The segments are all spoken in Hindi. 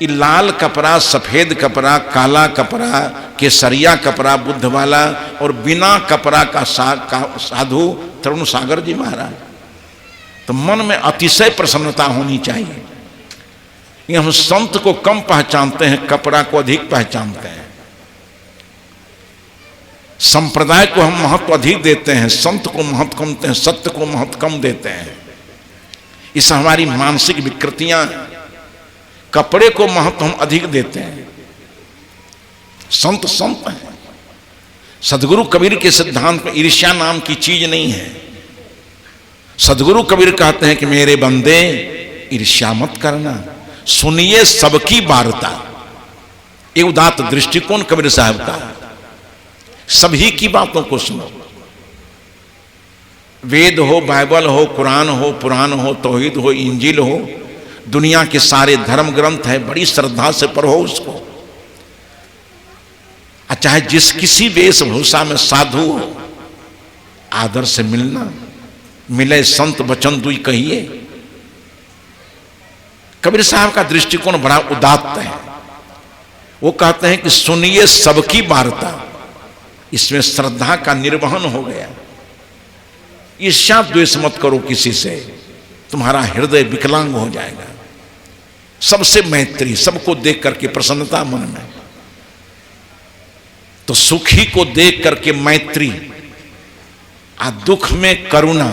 ये लाल कपड़ा, सफेद कपड़ा, काला कपड़ा, केसरिया कपड़ा बुद्ध वाला, और बिना कपड़ा का साधु तरुण सागर जी महाराज। तो मन में अतिशय प्रसन्नता होनी चाहिए। ये हम संत को कम पहचानते हैं, कपड़ा को अधिक पहचानते हैं। संप्रदाय को हम महत्व अधिक देते हैं, संत को महत्व कम देते हैं, सत्य को महत्व कम देते हैं। इस हमारी मानसिक विकृतियां। कपड़े को महत्व हम अधिक देते हैं। संत संत हैं। सदगुरु कबीर के सिद्धांत में ईर्ष्या नाम की चीज नहीं है। सदगुरु कबीर कहते हैं कि मेरे बंदे ईर्ष्या मत करना, सुनिए सबकी वार्ता। ये उदात्त दृष्टिकोण कबीर साहब का। सभी की बातों को सुनो। वेद हो, बाइबल हो, कुरान हो, पुराण हो, तौहीद हो, इंजील हो, दुनिया के सारे धर्म ग्रंथ है, बड़ी श्रद्धा से पढ़ो उसको। चाहे जिस किसी वेशभूषा में साधु हो, आदर से मिलना। मिले संत वचन दुई कहिए। कबीर साहब का दृष्टिकोण बड़ा उदात्त है। वो कहते हैं कि सुनिए सबकी वार्ता। इसमें श्रद्धा का निर्वहन हो गया। ईर्ष्या द्वेष मत करो किसी से, तुम्हारा हृदय विकलांग हो जाएगा। सबसे मैत्री, सबको देख करके प्रसन्नता मन में। तो सुखी को देख करके मैत्री, आ दुख में करुणा,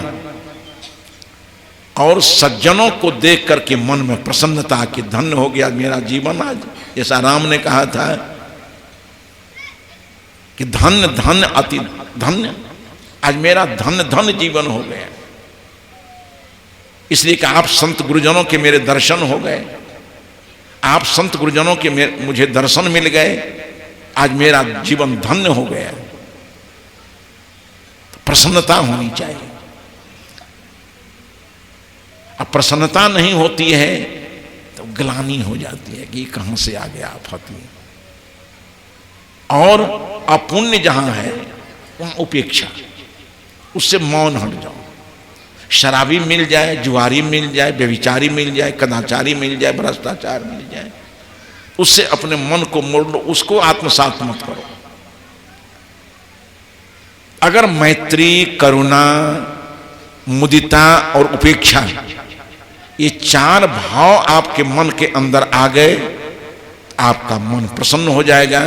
और सज्जनों को देख करके मन में प्रसन्नता कि धन्य हो गया मेरा जीवन आज। जैसा राम ने कहा था कि धन्य धन्य अति धन्य, आज मेरा धन्य धन्य जीवन हो गया। इसलिए कि आप संत गुरुजनों के मेरे दर्शन हो गए, आप संत गुरुजनों के मुझे दर्शन मिल गए, आज मेरा जीवन धन्य हो गया। तो प्रसन्नता होनी चाहिए। अब प्रसन्नता नहीं होती है तो ग्लानि हो जाती है कि कहां से आ गया आफत। और अपुण्य जहां है वहां उपेक्षा, उससे मौन हट जाओ। शराबी मिल जाए, जुआरी मिल जाए, व्यभिचारी मिल जाए, कदाचारी मिल जाए, भ्रष्टाचार मिल जाए, उससे अपने मन को मोड़ लो, उसको आत्मसात मत करो। अगर मैत्री, करुणा, मुदिता और उपेक्षा, ये चार भाव आपके मन के अंदर आ गए, आपका मन प्रसन्न हो जाएगा।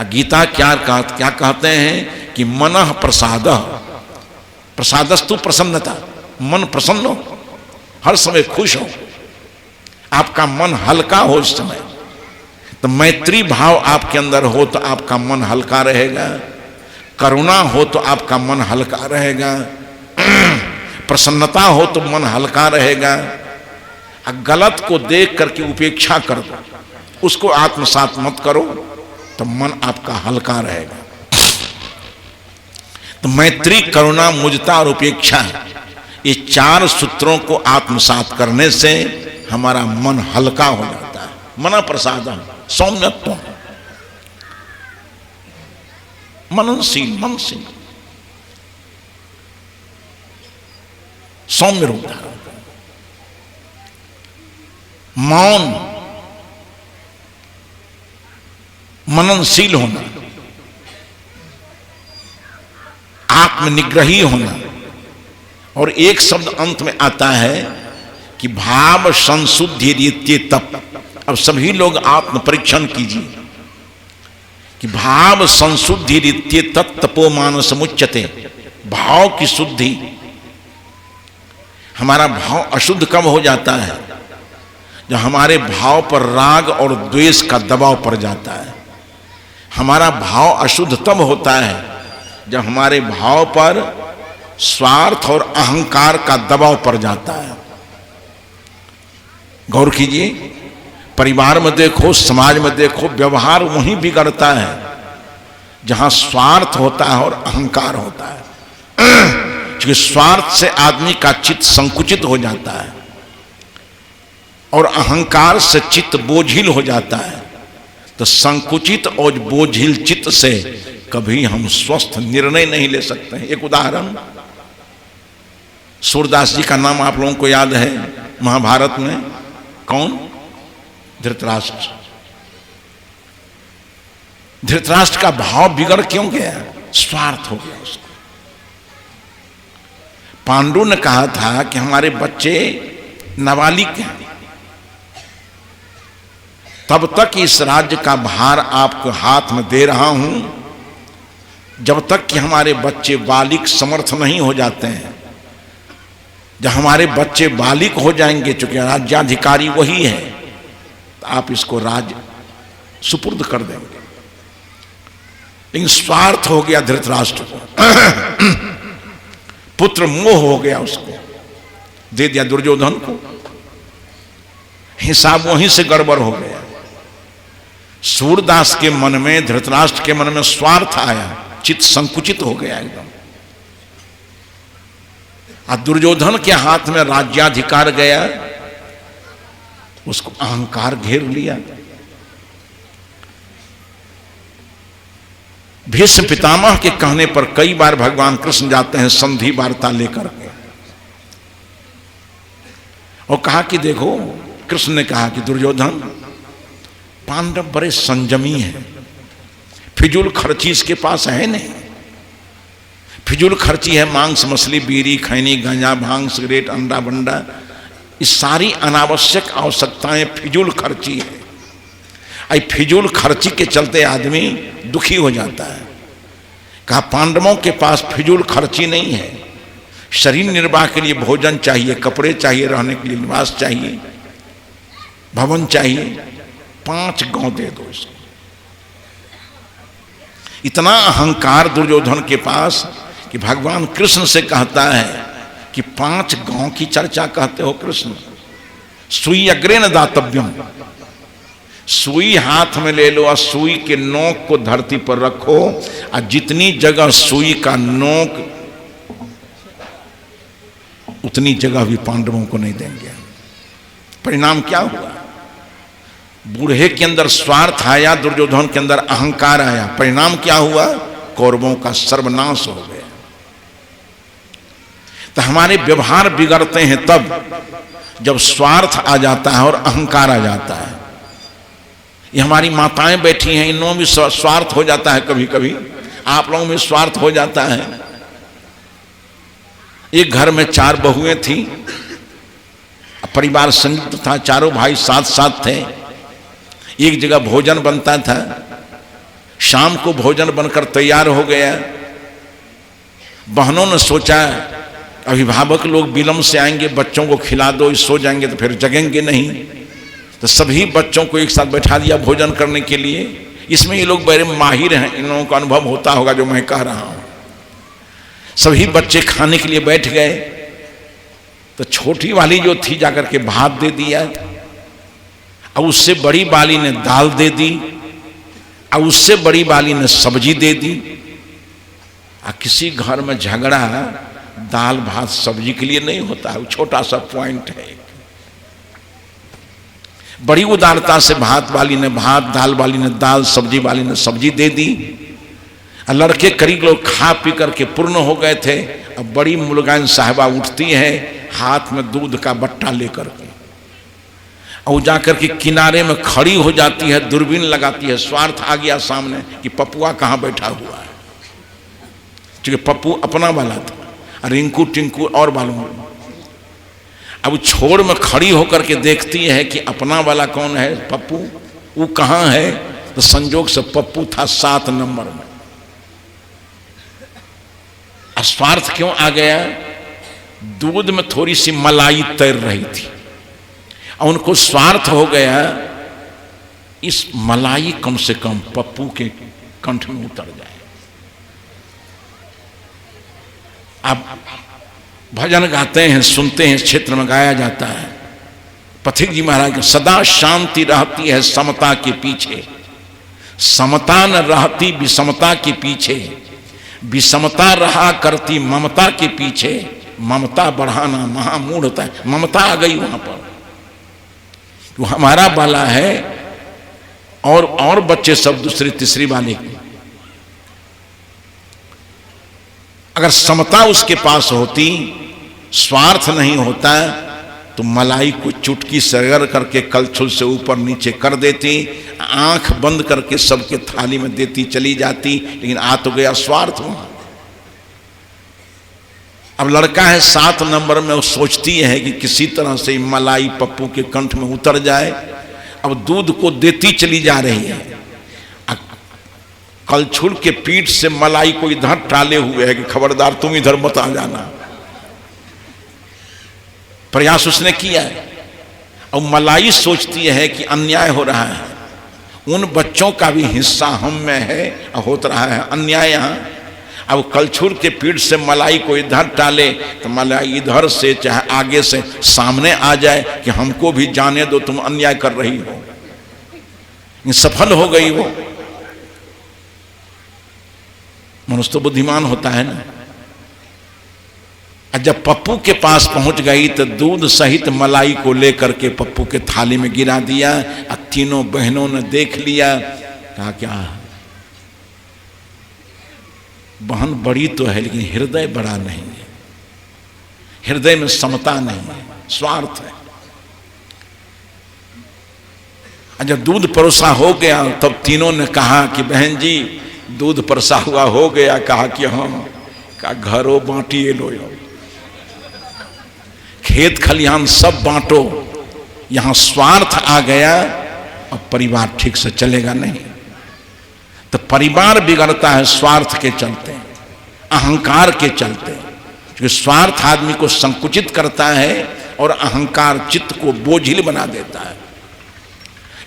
गीता क्या कहते हैं कि मनः प्रसादः, प्रसादस्तु प्रसन्नता। मन प्रसन्न हो, हर समय खुश हो, आपका मन हल्का हो उस समय। तो मैत्री भाव आपके अंदर हो तो आपका मन हल्का रहेगा, करुणा हो तो आपका मन हल्का रहेगा, प्रसन्नता हो तो मन हल्का रहेगा। गलत को देख करके उपेक्षा कर दो, उसको आत्मसात मत करो, तो मन आपका हल्का रहेगा। तो मैत्री, करुणा, मुदिता और उपेक्षा, ये चार सूत्रों को आत्मसात करने से हमारा मन हल्का हो जाता है। मन प्रसादम सौम्यत्व, मननशील, मनशील, सौम्य रूप धारण, मौन, मननशील होना, आत्मनिग्रही होना। और एक शब्द अंत में आता है कि भाव संशुद्धि रीत्ये तप। अब सभी लोग आत्म परीक्षण कीजिए कि भाव संशुद्धि रीत्ये तत्तपो मानस मुच्यते। भाव की शुद्धि, हमारा भाव अशुद्ध कब हो जाता है? जब हमारे भाव पर राग और द्वेष का दबाव पड़ जाता है। हमारा भाव अशुद्ध तब होता है जब हमारे भाव पर स्वार्थ और अहंकार का दबाव पड़ जाता है। गौर कीजिए, परिवार में देखो, समाज में देखो, व्यवहार वहीं बिगड़ता है जहां स्वार्थ होता है और अहंकार होता है। क्योंकि स्वार्थ से आदमी का चित्त संकुचित हो जाता है और अहंकार से चित्त बोझिल हो जाता है। तो संकुचित और बोझिल चित्त से कभी हम स्वस्थ निर्णय नहीं ले सकते हैं। एक उदाहरण, सूरदास जी का नाम आप लोगों को याद है महाभारत में। कौन? धृतराष्ट्र। धृतराष्ट्र का भाव बिगड़ क्यों गया? स्वार्थ हो गया उसको। पांडु ने कहा था कि हमारे बच्चे नाबालिग हैं, तब तक इस राज्य का भार आपको हाथ में दे रहा हूं जब तक कि हमारे बच्चे बालिग समर्थ नहीं हो जाते हैं। जब हमारे बच्चे बालिग हो जाएंगे, चूंकि राज्याधिकारी वही है, तो आप इसको राज्य सुपुर्द कर देंगे। लेकिन स्वार्थ हो गया धृतराष्ट्र को, पुत्र मोह हो गया उसको, दे दिया दुर्योधन को। हिसाब वहीं से गड़बड़ हो गया। सूरदास के मन में, धृतराष्ट्र के मन में स्वार्थ आया, चित्त संकुचित हो गया एकदम। और दुर्योधन के हाथ में राज्याधिकार गया, उसको अहंकार घेर लिया। भीष्म पितामह के कहने पर कई बार भगवान कृष्ण जाते हैं संधि वार्ता लेकर के, और कहा कि देखो, कृष्ण ने कहा कि दुर्योधन, पांडव बड़े संयमी हैं, फिजूल खर्ची इसके पास है नहीं। फिजूल खर्ची है मांस, मछली, बीड़ी, खैनी, गांजा, भांग, सिगरेट, अंडा बंडा, ये सारी अनावश्यक आवश्यकताएं फिजूल खर्ची है। आई फिजूल खर्ची के चलते आदमी दुखी हो जाता है। कहा पांडवों के पास फिजूल खर्ची नहीं है। शरीर निर्वाह के लिए भोजन चाहिए, कपड़े चाहिए, रहने के लिए निवास चाहिए, भवन चाहिए, 5 गांव दे दो इसको। इतना अहंकार दुर्योधन के पास कि भगवान कृष्ण से कहता है कि 5 गांव की चर्चा कहते हो कृष्ण, सुई अग्रे न दातव्यम, सुई हाथ में ले लो और सुई के नोक को धरती पर रखो, और जितनी जगह सुई का नोक उतनी जगह भी पांडवों को नहीं देंगे। परिणाम क्या हुआ? बूढ़े के अंदर स्वार्थ आया, दुर्योधन के अंदर अहंकार आया। परिणाम क्या हुआ? कौरवों का सर्वनाश हो गया। तो हमारे व्यवहार बिगड़ते हैं तब जब स्वार्थ आ जाता है और अहंकार आ जाता है। ये हमारी माताएं बैठी हैं, इनमें भी स्वार्थ हो जाता है, कभी कभी आप लोगों में स्वार्थ हो जाता है। एक घर में 4 बहुएं थी, परिवार संयुक्त था, चारों भाई साथ साथ थे। एक जगह भोजन बनता था, शाम को भोजन बनकर तैयार हो गया। बहनों ने सोचा अभिभावक लोग विलंब से आएंगे, बच्चों को खिला दो, सो जाएंगे तो फिर जगेंगे नहीं। तो सभी बच्चों को एक साथ बैठा दिया भोजन करने के लिए। इसमें ये लोग बड़े माहिर हैं, इन लोगों को अनुभव होता होगा जो मैं कह रहा हूं। सभी बच्चे खाने के लिए बैठ गए, तो छोटी वाली जो थी जाकर के भात दे दिया, और उससे बड़ी वाली ने दाल दे दी, और उससे बड़ी वाली ने सब्जी दे दी। और किसी घर में झगड़ा दाल भात सब्जी के लिए नहीं होता है, छोटा सा पॉइंट है। बड़ी उदारता से भात वाली ने भात, दाल वाली ने दाल, सब्जी वाली ने सब्जी दे दी। लड़के करीब लोग खा पी करके पूर्ण हो गए थे। अब बड़ी मुलगान साहिबा उठती है हाथ में दूध का बट्टा लेकर के, और जाकर के किनारे में खड़ी हो जाती है, दूरबीन लगाती है। स्वार्थ आ गया सामने कि पप्पुआ कहाँ बैठा हुआ है, क्योंकि पप्पू अपना वाला था, रिंकू टिंकू और वालों। अब छोड़ में खड़ी होकर के देखती है कि अपना वाला कौन है, पप्पू, वो कहाँ है? तो संजोग से पप्पू था 7 नंबर में। स्वार्थ क्यों आ गया? दूध में थोड़ी सी मलाई तैर रही थी, और उनको स्वार्थ हो गया इस मलाई कम से कम पप्पू के कंठ में उतर जाए। अब भजन गाते हैं, सुनते हैं, क्षेत्र में गाया जाता है। पथिक जी महाराज के सदा शांति रहती है समता के पीछे, समता न रहती विषमता के पीछे, विषमता रहा करती ममता के पीछे, ममता बढ़ाना महामूढ़ता है। ममता आ गई वहां पर, वो हमारा वाला है और बच्चे सब दूसरी तीसरी वाले की। अगर समता उसके पास होती, स्वार्थ नहीं होता, तो मलाई को चुटकी से रगड़ करके कलछुल से ऊपर नीचे कर देती, आंख बंद करके सबके थाली में देती चली जाती, लेकिन आ तो गया स्वार्थ वहां। अब लड़का है 7 नंबर में, वो सोचती है कि किसी तरह से मलाई पप्पू के कंठ में उतर जाए। अब दूध को देती चली जा रही है, कलछुल के पीठ से मलाई को इधर टाले हुए है कि खबरदार तुम इधर मत आ जाना। प्रयास उसने किया है। और मलाई सोचती है कि अन्याय हो रहा है, उन बच्चों का भी हिस्सा हम में है, होता रहा है अन्याय यहाँ। अब कलछुल के पीठ से मलाई को इधर टाले तो मलाई इधर से चाहे आगे से सामने आ जाए कि हमको भी जाने दो, तुम अन्याय कर रही हो। सफल हो गई वो। मनुष्य तो बुद्धिमान होता है ना। जब पप्पू के पास पहुंच गई तो दूध सहित मलाई को लेकर के पप्पू के थाली में गिरा दिया। तीनों बहनों ने देख लिया, कहा क्या बहन बड़ी तो है लेकिन हृदय बड़ा नहीं है, हृदय में समता नहीं है, स्वार्थ है। जब दूध परोसा हो गया तब तीनों ने कहा कि बहन जी दूध परोसा हुआ हो गया। कहा कि हाँ, का घरों बांटिए लो, खेत खलिहान सब बांटो। यहां स्वार्थ आ गया और परिवार ठीक से चलेगा नहीं। तो परिवार बिगड़ता है स्वार्थ के चलते, अहंकार के चलते। क्योंकि स्वार्थ आदमी को संकुचित करता है और अहंकार चित्त को बोझिल बना देता है।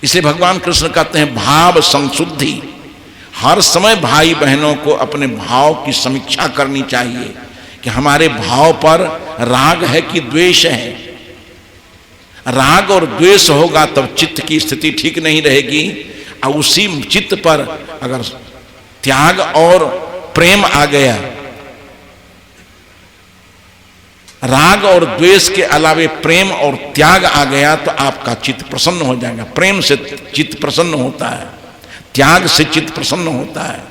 इसलिए भगवान कृष्ण कहते हैं भाव संशुद्धि। हर समय भाई बहनों को अपने भाव की समीक्षा करनी चाहिए कि हमारे भाव पर राग है कि द्वेष है। राग और द्वेष होगा तब चित्त की स्थिति ठीक नहीं रहेगी। और उसी चित्त पर अगर त्याग और प्रेम आ गया, राग और द्वेष के अलावे प्रेम और त्याग आ गया तो आपका चित्त प्रसन्न हो जाएगा। प्रेम से चित्त प्रसन्न होता है, त्याग से चित्त प्रसन्न होता है।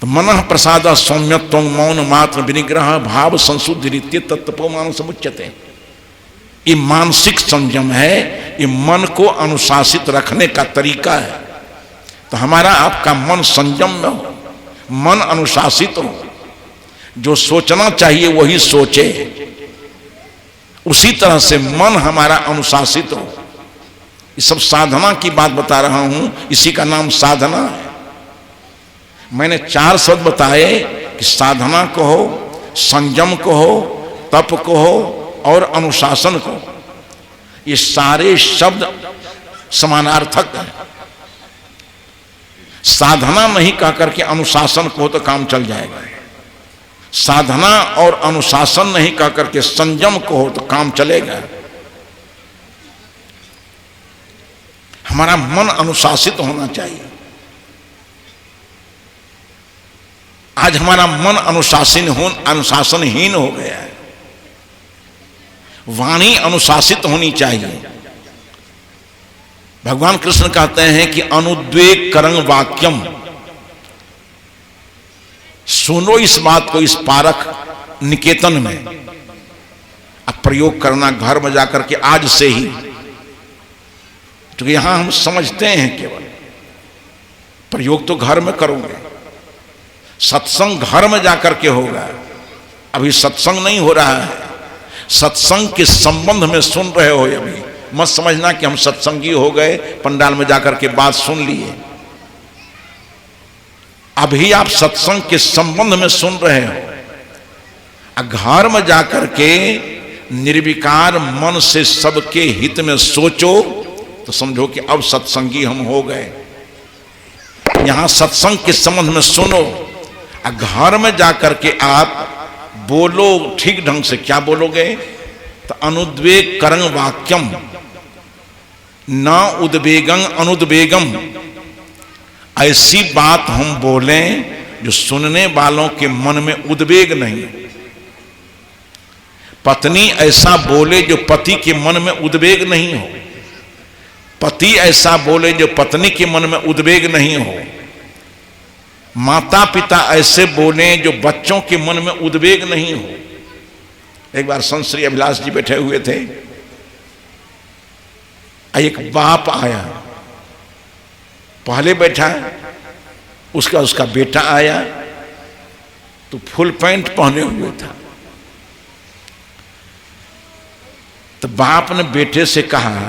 तो मन प्रसाद सौम्यत्व मौन मात्र विनिग्रह भाव संशुद्धि रीत्य तत्वमान समुच्यते। ये मानसिक संयम है, ये मन को अनुशासित रखने का तरीका है। तो हमारा आपका मन संयम में हो, मन अनुशासित हो, जो सोचना चाहिए वही सोचे, उसी तरह से मन हमारा अनुशासित हो। ये सब साधना की बात बता रहा हूं, इसी का नाम साधना है। मैंने 4 शब्द बताए कि साधना को हो, संयम को हो, तप को हो और अनुशासन को। ये सारे शब्द समानार्थक हैं। साधना नहीं कह करके अनुशासन को तो काम चल जाएगा, साधना और अनुशासन नहीं कह करके संयम को हो तो काम चलेगा। हमारा मन अनुशासित होना चाहिए। आज हमारा मन अनुशासनहीन हो गया है। वाणी अनुशासित होनी चाहिए। भगवान कृष्ण कहते हैं कि अनुद्वेग करंग वाक्यम। सुनो इस बात को इस पारक निकेतन में। अब प्रयोग करना घर में जाकर के आज से ही, क्योंकि यहां हम समझते हैं केवल प्रयोग तो घर में करोगे, सत्संग घर में जाकर के होगा। अभी सत्संग नहीं हो रहा है, सत्संग के संबंध में सुन रहे हो। अभी मत समझना कि हम सत्संगी हो गए, पंडाल में जाकर के बात सुन लिए। अभी आप सत्संग के संबंध में सुन रहे हो। घर में जाकर के निर्विकार मन से सबके हित में सोचो तो समझो कि अब सत्संगी हम हो गए। यहां सत्संग के संबंध में सुनो, घर में जाकर के आप बोलो ठीक ढंग से। क्या बोलोगे? तो अनुद्वेग करंग वाक्यम न उद्वेगं अनुद्वेगम। ऐसी बात हम बोलें जो सुनने वालों के मन में उद्वेग नहीं। पत्नी ऐसा बोले जो पति के मन में उद्वेग नहीं हो, पति ऐसा बोले जो पत्नी के मन में उद्वेग नहीं हो, माता पिता ऐसे बोले जो बच्चों के मन में उद्वेग नहीं हो, एक बार संत श्री अभिलाष जी बैठे हुए थे, एक बाप आया, पहले बैठा, उसका बेटा आया तो फुल पैंट पहने हुए था। तो बाप ने बेटे से कहा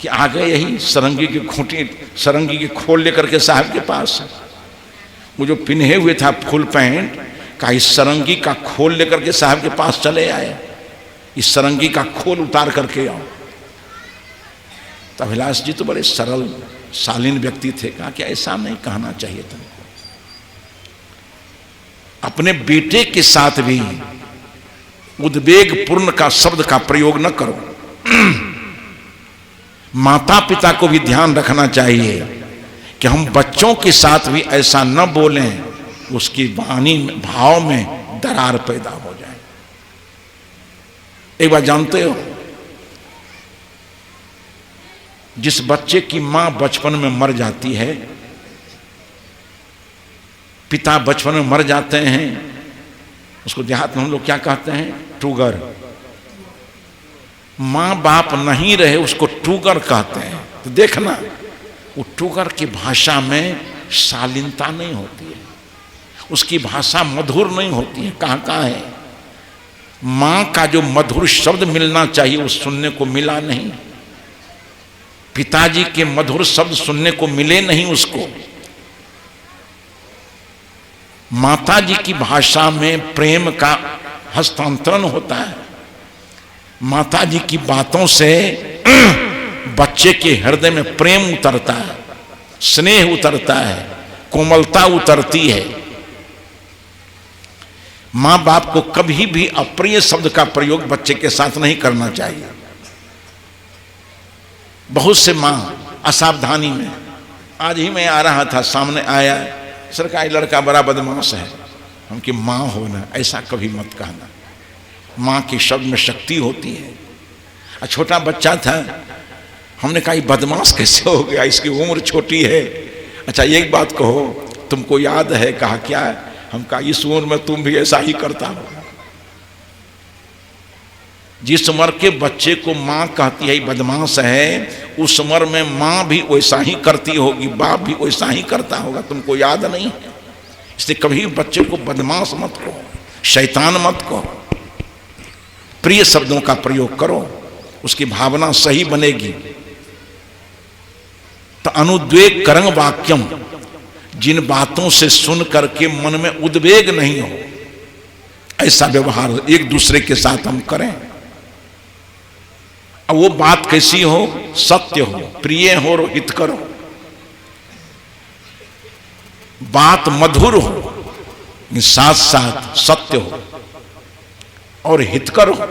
कि आ गए यही सरंगी की खूंटी, सरंगी की खोल लेकर के साहब के पास। वो जो पिन्हे हुए था फुल पैंट का, इस सरंगी का खोल लेकर के साहब के पास चले आए, इस सरंगी का खोल उतार करके आओ। तो अभिलाष जी तो बड़े सरल शालीन व्यक्ति थे, कहा कि ऐसा नहीं कहना चाहिए तुमको, अपने बेटे के साथ भी उद्वेग पूर्ण का शब्द का प्रयोग न करो। माता पिता को भी ध्यान रखना चाहिए कि हम बच्चों के साथ भी ऐसा न बोलें, उसकी वाणी भाव में दरार पैदा हो जाए। एक बात जानते हो, जिस बच्चे की मां बचपन में मर जाती है, पिता बचपन में मर जाते हैं, उसको देहात में हम लोग क्या कहते हैं, टूगर। मां बाप नहीं रहे उसको टूगर कहते हैं। तो देखना, वो टूगर की भाषा में शालीनता नहीं होती है, उसकी भाषा मधुर नहीं होती है। कहाँ है मां का जो मधुर शब्द मिलना चाहिए वो सुनने को मिला नहीं, पिताजी के मधुर शब्द सुनने को मिले नहीं उसको। माताजी की भाषा में प्रेम का हस्तांतरण होता है, माताजी की बातों से बच्चे के हृदय में प्रेम उतरता है, स्नेह उतरता है, कोमलता उतरती है। मां बाप को कभी भी अप्रिय शब्द का प्रयोग बच्चे के साथ नहीं करना चाहिए। बहुत से मां असावधानी में, आज ही मैं आ रहा था, सामने आया, सरकारी लड़का बड़ा बदमाश है, हम कि मां हो ना, ऐसा कभी मत कहना। मां के शब्द में शक्ति होती है। छोटा बच्चा था, हमने कहा ये बदमाश कैसे हो गया, इसकी उम्र छोटी है। अच्छा एक बात कहो, तुमको याद है? कहा क्या? हम कहा इस उम्र में तुम भी ऐसा ही करता हो। जिस उम्र के बच्चे को मां कहती है बदमाश है, उस उम्र में मां भी वैसा ही करती होगी, बाप भी वैसा ही करता होगा, तुमको याद नहीं है? इसलिए कभी बच्चे को बदमाश मत कहो, शैतान मत कहो, प्रिय शब्दों का प्रयोग करो, उसकी भावना सही बनेगी। तो अनुद्वेग करंग वाक्यम, जिन बातों से सुन करके मन में उद्वेग नहीं हो, ऐसा व्यवहार एक दूसरे के साथ हम करें। अब वो बात कैसी हो? सत्य हो, प्रिय हो, हितकर हो, बात मधुर हो, साथ साथ सत्य हो और हितकर हो,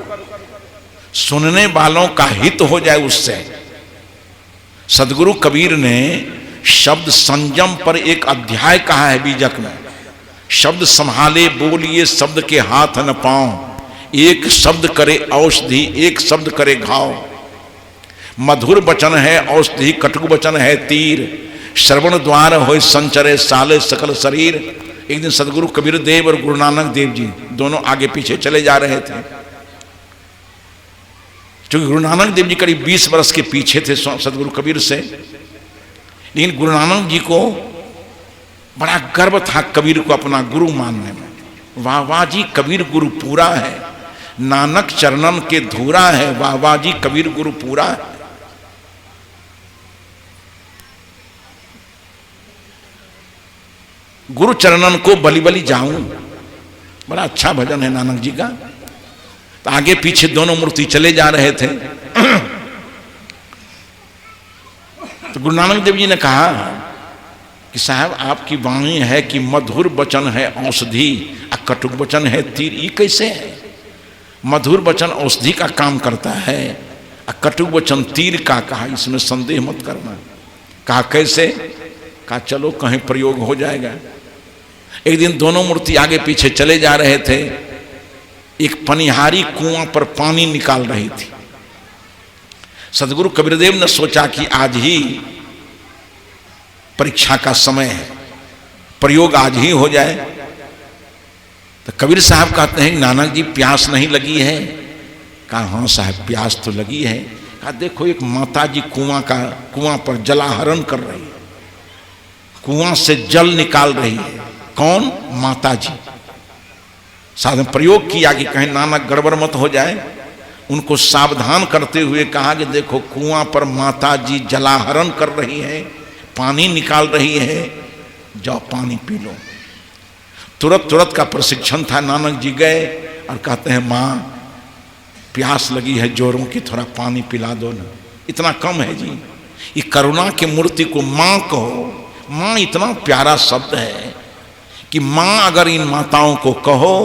सुनने वालों का हित हो जाए उससे। सदगुरु कबीर ने शब्द संयम पर एक अध्याय कहा है बीजक में। शब्द संभाले बोलिए, शब्द के हाथ न पांव, एक शब्द करे औषधि, एक शब्द करे घाव। मधुर वचन है औषधि, कटु वचन है तीर, श्रवण द्वार होय संचरे साले सकल शरीर। एक दिन सदगुरु कबीर देव और गुरु नानक देव जी दोनों आगे पीछे चले जा रहे थे। क्योंकि गुरु नानक देव जी करीब 20 वर्ष के पीछे थे सदगुरु कबीर से, लेकिन गुरु नानक जी को बड़ा गर्व था कबीर को अपना गुरु मानने में। वाह वाह जी कबीर गुरु पूरा है, नानक चरणन के धूरा है, वाह वाह जी कबीर गुरु पूरा है। गुरु चरणन को बलि बलि जाऊं, बड़ा अच्छा भजन है नानक जी का। तो आगे पीछे दोनों मूर्ति चले जा रहे थे। तो गुरु नानक देव जी ने कहा कि साहब आपकी वाणी है कि मधुर वचन है औषधि और कटुक वचन है तीर, ये कैसे है? मधुर वचन औषधि का काम करता है और कटुक वचन तीर का। कहा इसमें संदेह मत करना। कहा कैसे? कहा चलो कहीं प्रयोग हो जाएगा। एक दिन दोनों मूर्ति आगे पीछे चले जा रहे थे, एक पनिहारी कुआं पर पानी निकाल रही थी। सदगुरु कबीरदेव ने सोचा कि आज ही परीक्षा का समय है, प्रयोग आज ही हो जाए। तो कबीर साहब कहते हैं नानक जी प्यास नहीं लगी है? कहा हाँ साहब प्यास तो लगी है। कहा देखो एक माता जी कुआं पर जलाहरण कर रही है, कुआं से जल निकाल रही है। कौन? माता जी। साधन प्रयोग किया कि कहीं नानक गड़बड़ मत हो जाए, उनको सावधान करते हुए कहा कि देखो कुआं पर माता जी जलाहरण कर रही है, पानी निकाल रही है, जाओ पानी पी लो। तुरंत का प्रशिक्षण था। नानक जी गए और कहते हैं माँ प्यास लगी है जोरों की, थोड़ा पानी पिला दो ना। इतना कम है जी। ये करुणा की मूर्ति को माँ कहो। माँ इतना प्यारा शब्द है कि माँ अगर इन माताओं को कहो,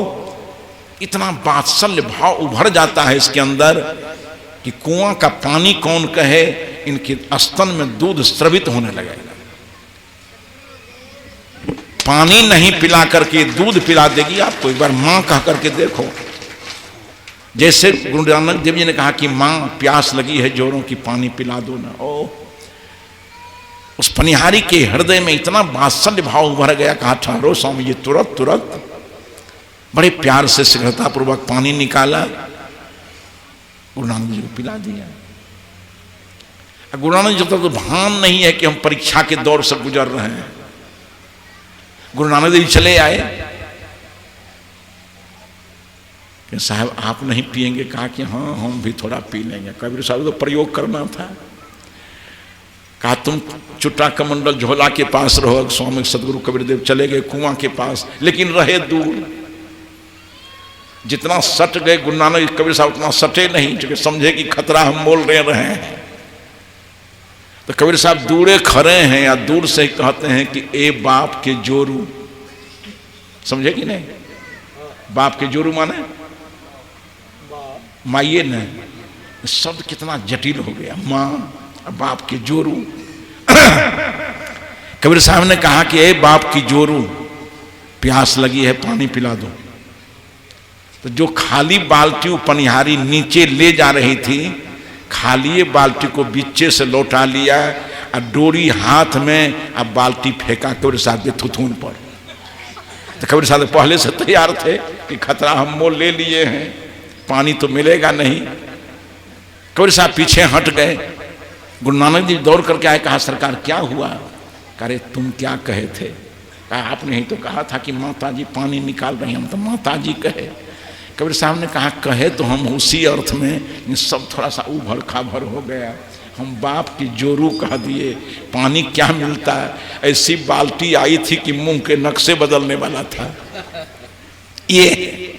इतना वात्सल्य भाव उभर जाता है इसके अंदर कि कुआं का पानी कौन कहे, इनके स्तन में दूध स्रवित होने लगेगा। पानी नहीं पिला करके दूध पिला देगी आपको। एक बार मां कह करके देखो। जैसे गुरु नानक देव जी ने कहा कि मां प्यास लगी है जोरों की, पानी पिला दो ना। ओ उस पनिहारी के हृदय में इतना वात्सल्य भाव उभर गया। कहा ठहरो स्वामी जी। तुरंत बड़े प्यार से शीघ्रता पूर्वक पानी निकाला, गुरु नानक जी को पिला दिया। गुरु नानक जी तो भान नहीं है कि हम परीक्षा के दौर से गुजर रहे हैं। गुरु नानक देव चले आए कि साहब आप नहीं पिएंगे? कहा कि हाँ हम भी थोड़ा पी लेंगे। कबीर साहब तो प्रयोग करना था। कहा तुम चुट्टा कमंडल झोला के पास रहो। स्वामी सदगुरु कबीर देव चले गए कुआं के पास, लेकिन रहे दूर। जितना सट गए गुरु नानक कबीर साहब उतना सटे नहीं, क्योंकि समझे कि खतरा हम बोल रहे हैं। तो कबीर साहब दूरे खड़े हैं, या दूर से कहते हैं कि ए बाप के जोरू। समझे कि नहीं? बाप के जोरू माने माइये ने। शब्द कितना जटिल हो गया, मां बाप के जोरू। कबीर साहब ने कहा कि ए बाप की जोरू, प्यास लगी है, पानी पिला दो। तो जो खाली बाल्टी पनिहारी नीचे ले जा रही थी, खाली बाल्टी को बीचे से लौटा लिया और डोरी हाथ में, अब बाल्टी फेंका कबीर साहब के थुथुन पर। तो कबीर साहब पहले से तैयार थे कि खतरा हम मोल ले लिए हैं, पानी तो मिलेगा नहीं। कबीर साहब पीछे हट गए। गुरु नानक जी दौड़ करके आए। कहा सरकार क्या हुआ? अरे तुम क्या कहे थे? कहा आपने ही तो कहा था कि माता जी पानी निकाल रही, हम तो माता जी कहे। कबीर साहब ने कहा कहे तो हम उसी अर्थ में, सब थोड़ा सा उभर खाभर हो गया। हम बाप की जोरू कह दिए। पानी क्या मिलता है? ऐसी बाल्टी आई थी कि मुंह के नक्शे बदलने वाला था। ये